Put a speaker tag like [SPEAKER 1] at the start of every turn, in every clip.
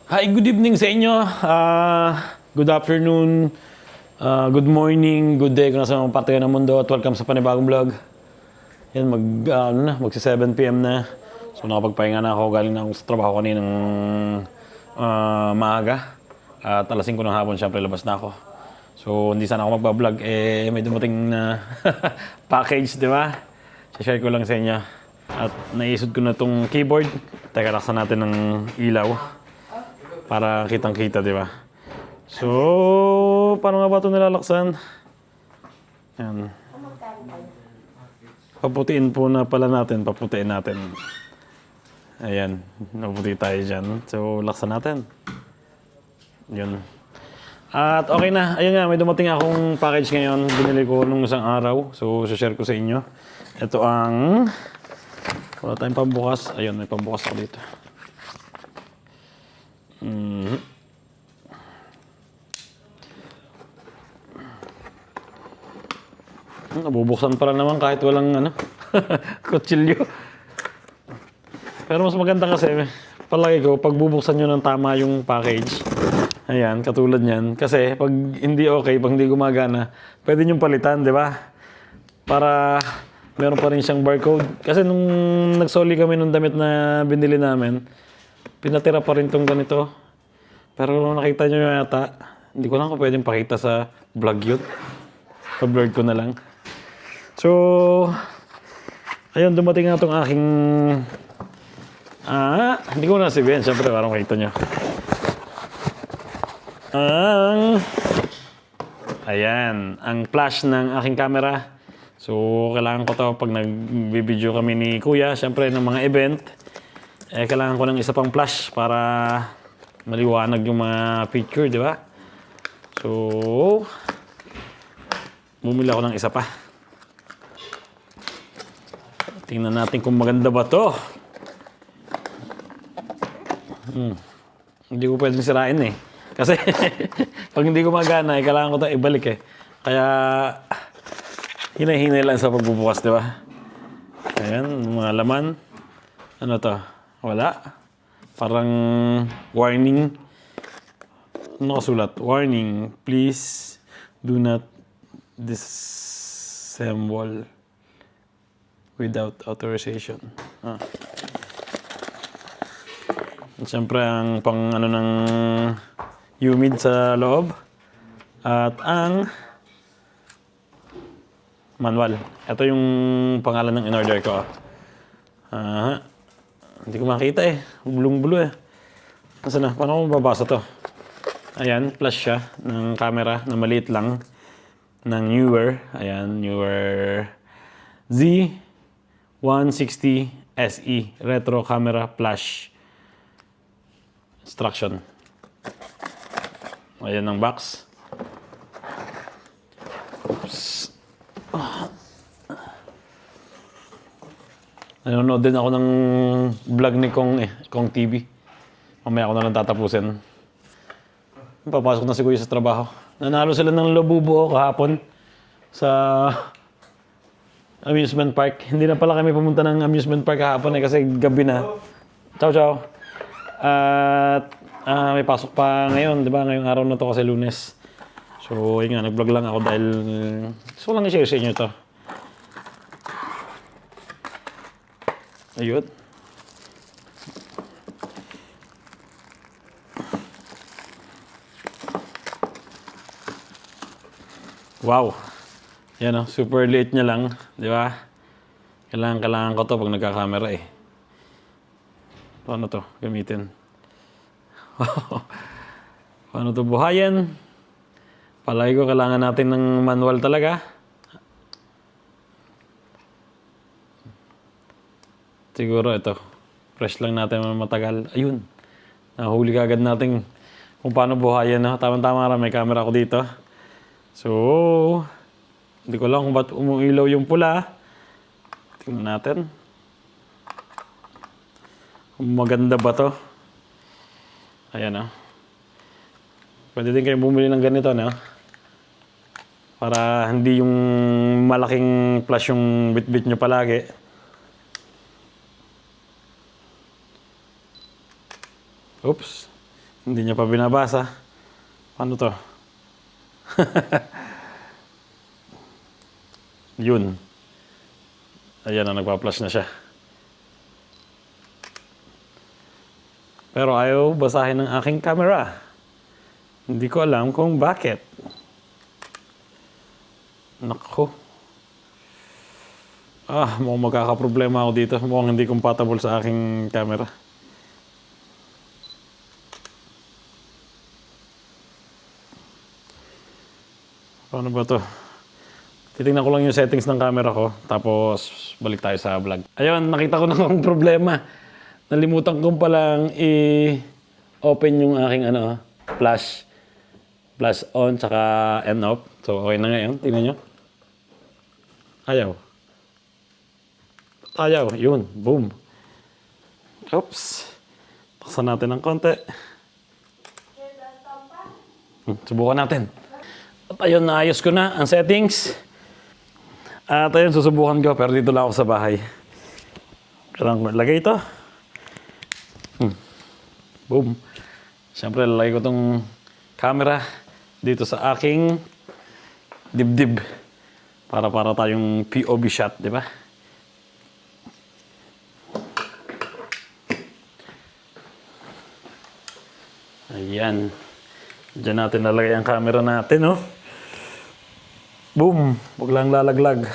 [SPEAKER 1] Hi, good evening sa inyo. Good afternoon, good morning, good day kung nasa mga parte kayo ng mundo at welcome sa panibagong vlog. Yan, magsi 7 PM na. So nakapagpahinga na ako, galing na ako sa trabaho kaninang maaga. At alas 5 ng hapon, syempre labas na ako. So hindi sana ako magbablog, may dumating na package, di ba? Share ko lang sa inyo. At naisod ko na tong keyboard. Teka, laksan natin ng ilaw. Para kitang-kita, di ba? So, paano nga ba ito nilalaksan? Yan. Paputiin po na pala natin. Paputiin natin. Ayan. Naputi tayo dyan. So, laksan natin. Yun. At okay na. Ayun nga, may dumating akong package ngayon. Binili ko nung isang araw. So, share ko sa inyo. Ito ang... Wala tayong pambukas. Ayun, may pambukas ako dito. Nabubuksan pala naman kahit walang kutsilyo. Pero mas maganda kasi, palagi ko, pag bubuksan nyo ng tama yung package, ayan, katulad niyan. Kasi pag hindi okay, pag hindi gumagana, pwede nyo palitan, di ba? Para meron pa rin siyang barcode. Kasi nung nagsoli kami nung damit na binili namin, pinatira pa rin tong ganito. Pero nung nakita nyo yata, hindi ko lang kung pwedeng pakita sa vlog yun. Pa-blurred ko na lang. So, ayun, dumating na itong aking... hindi ko na sabihin. Siyempre, parang makita nyo. Ayan, ang flash ng aking camera. So, kailangan ko to pag nag-video kami ni Kuya, siyempre ng mga event. Kailangan ko ng isa pang flash para maliwanag yung mga picture, di ba? So, bumili ako ng isa pa. Tingnan natin kung maganda ba to. Hindi ko pwedeng sirain eh. Kasi pag hindi gumagana, kailangan ko ito ibalik eh. Kaya hinay-hinay lang sa pagbubukas, di ba? Ayan, mga laman. Ano to? Wala. Parang warning. Ano kasulat? Warning, please do not disassemble without authorization. Siyempre, ang pang ng humid sa loob. At ang manual. Ito yung pangalan ng in-order ko. Hindi ko makita eh. Bulong-bulo eh. Nasaan na? Paano ko mababasa to? Ayan, flash siya ng camera na maliit lang. Ng Neewer. Ayan, Neewer Z160 SE. Retro camera flash. Instruction. Ayan ang box. Oops. Nanonood din ako ng vlog ni Kong TV. Mamaya ako na lang tatapusin. Papasok na si Kuya sa trabaho. Nanalo sila ng labubu kahapon sa amusement park. Hindi na pala kami pumunta ng amusement park kahapon kasi gabi na. Ciao, ciao. At may pasok pa ngayon, di ba? Ngayong araw na to kasi Lunes. So, yun nga, nag-vlog lang ako dahil gusto lang i-share sa inyo to. Ayun. Wow. Yan o, super liit niya lang. Di ba? Kailangan ko to pag nagka-camera eh. Paano to gamitin? Paano to buhayin? Palagi ko kailangan natin ng manual talaga. Siguro ito. Fresh lang natin matagal. Ayun. Nahuli ka agad natin kung paano buhayin. No? Tama-tama may camera ko dito. So, hindi ko lang kung ba't umuilaw yung pula. Tingnan natin. Kung maganda ba to. Ayan o. Pwede din kayo bumili ng ganito, no? Para hindi yung malaking flash yung bit-bit nyo palagi. Oops. Hindi niya pa binabasa. Paano to? Yun. Ayan na, nagpa-flash na siya. Pero ayaw basahin ng aking camera. Hindi ko alam kung bakit. Nako. Mukhang magkakaproblema ako dito. Mukhang hindi compatible sa aking camera. Paano ba to? Titingnan ko lang yung settings ng camera ko. Tapos balik tayo sa vlog. Ayun, nakita ko na ang problema. Nalimutan ko palang i-open yung aking flash. Flash on, tsaka end off. So, okay na ngayon. Tingnan nyo. Ayaw. Yun. Boom. Oops. Taksan natin ng konti. Subukan natin. At ayun, naayos ko na ang settings. At ayun, susubukan ko. Pero dito lang ako sa bahay. Kailangan ko lagay ito. Boom. Siyempre, lalagay ko itong camera dito sa aking dibdib. Para tayong POV shot, di ba? Ayan. Diyan natin lalagay ang camera natin, oh. Boom. Huwag lang lalaglag.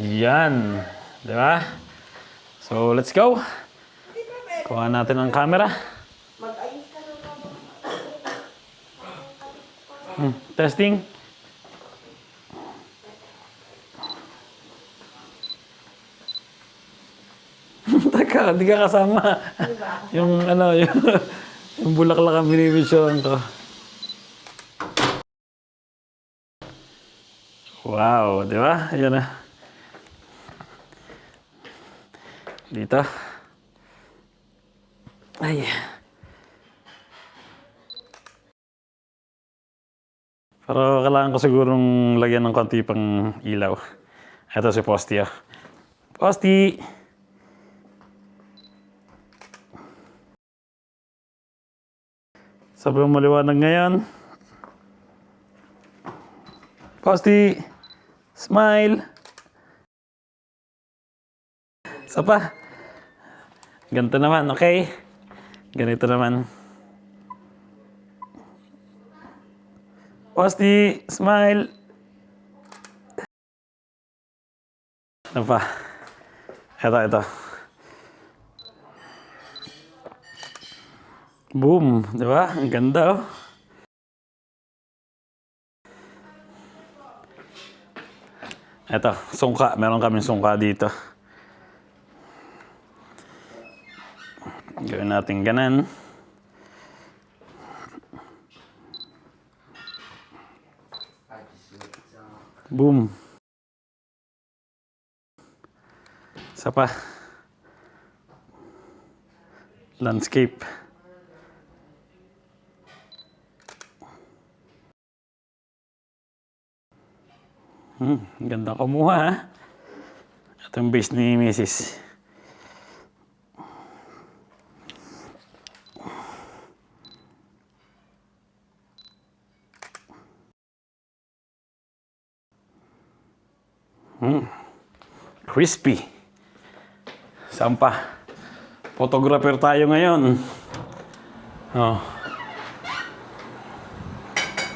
[SPEAKER 1] Yan. Di ba? So, let's go. Kuha natin ang camera. Testing. Teka, hindi ka kasama. Yung yung bulaklak ang binibisyoan ko. Wow, di ba? Ayan na. Dito. Ay. Pero kailangan ko sigurong lagyan ng konti pang ilaw. Ito si Posty, oh. Posty! Sabi mo maliwanag ngayon. Posty! Smile! Isa pa. Ganito naman, okay? Ganito naman. Posty, smile. Ano pa? Ito. Boom, di ba? Ang ganda, oh. Ito, sungka. Meron kaming sungka dito. Gawin natin ganan. Boom. Isa pa. Landscape. Ganda kumuha, ha? Ito yung base ni Mrs. Crispy. Saan pa? Photographer tayo ngayon. Oh.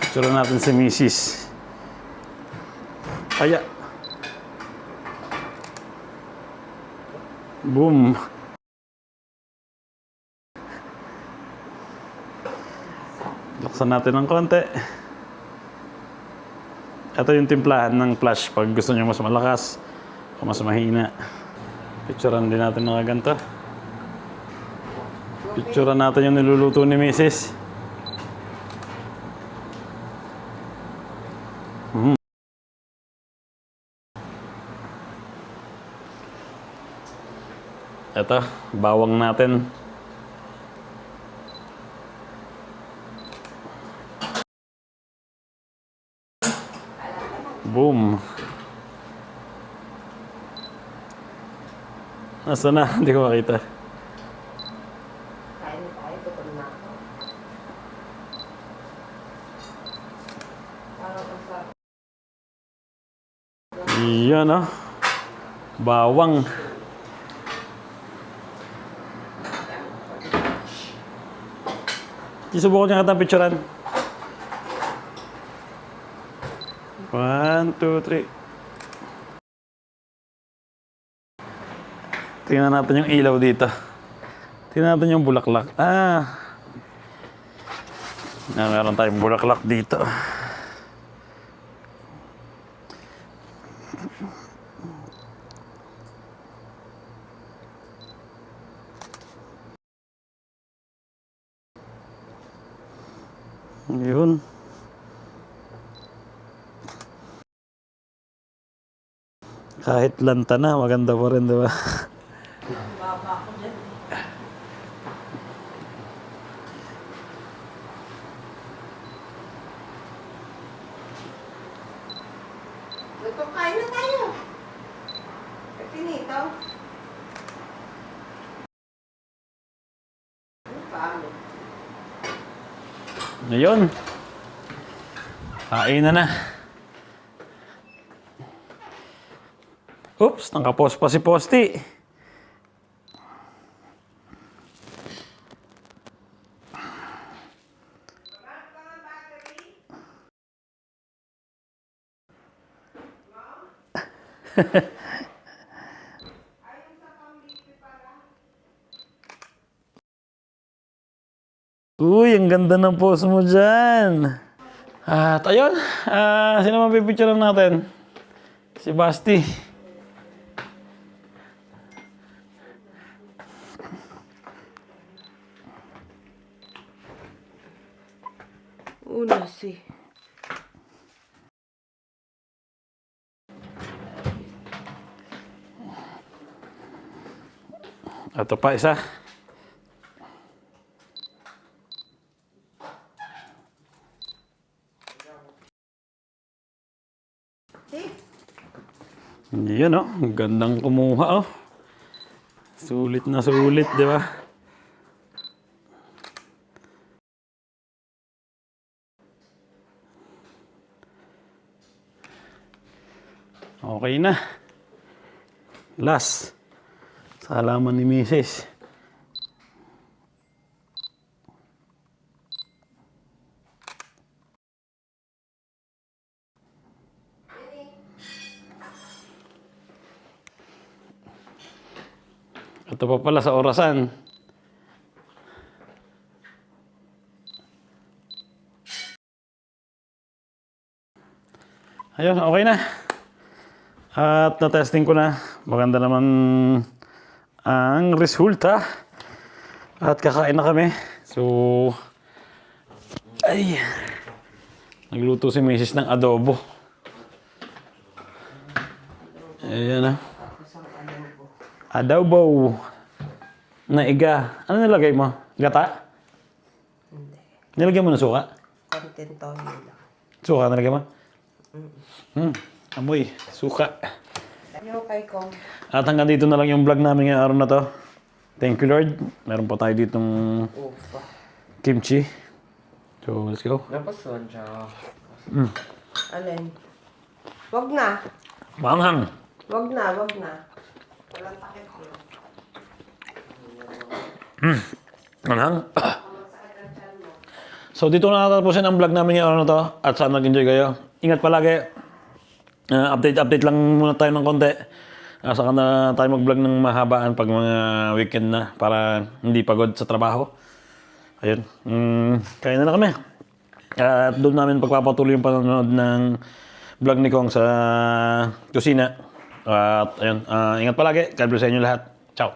[SPEAKER 1] Picture natin si Mrs. Kaya. Boom. Laksan natin ng konti. Ito yung timplahan ng flash pag gusto nyo mas malakas o mas mahina. Picturean din natin mga ganito. Picturean natin yung niluluto ni Mrs. Ito, bawang natin. Boom. Nasaan na? Hindi ko makita. Yan, oh. Bawang. Susubukan niya katang picturean. 1, 2, 3. Tingnan natin yung ilaw dito. Tingnan natin yung bulaklak. Meron tayong bulaklak dito. Yun. Kahit lanta na, maganda pa rin, di ba?
[SPEAKER 2] Baba ko dyan. Kain na tayo. Finito. Ano paano?
[SPEAKER 1] Ngayon. Kain na. Oops, nakapos pa si Posti. Uy, ang ganda ng pose mo dyan. At ayun, sino mapipicture natin? Si Basti.
[SPEAKER 2] Una si.
[SPEAKER 1] Ito pa isa. Yan, oh. Ang gandang kumuha, oh. Sulit na sulit, di ba? Okay na. Last. Sa halaman ni Mrs. Ito pa pala sa orasan. Ayun, okay na. At na-testing ko na. Maganda naman ang resulta. At kakain na kami. So, ay, nagluto si Mrs. ng adobo. Ayan na. Adobo. Na iga. Ano nilagay mo? Gata?
[SPEAKER 2] Hindi.
[SPEAKER 1] Nilagay mo na suka?
[SPEAKER 2] Content to nila.
[SPEAKER 1] Suka nilagay mo? Amoy. Suka.
[SPEAKER 2] Ano kay Kong?
[SPEAKER 1] At hanggang dito na lang yung vlog namin ngayong araw na to. Thank you, Lord. Meron pa tayo ditong
[SPEAKER 2] Ufa.
[SPEAKER 1] kimchi. So, let's go.
[SPEAKER 3] Napason siya.
[SPEAKER 2] Alin? Wag na.
[SPEAKER 1] Manghang.
[SPEAKER 2] Wag na, wag na. Walang takip yun.
[SPEAKER 1] Manghang. So, dito na natapusin ang vlog namin ngayong araw na to. At sana nag-enjoy kayo. Ingat palagi. Update lang muna tayo ng konti. Saka na tayo mag-vlog ng mahabaan pag mga weekend na para hindi pagod sa trabaho. Ayun. Kaya na kami. At doon namin pagpapatuloy yung panonood ng vlog ni Kong sa kusina. At ayun. Ingat palagi. God bless sa inyo lahat. Ciao.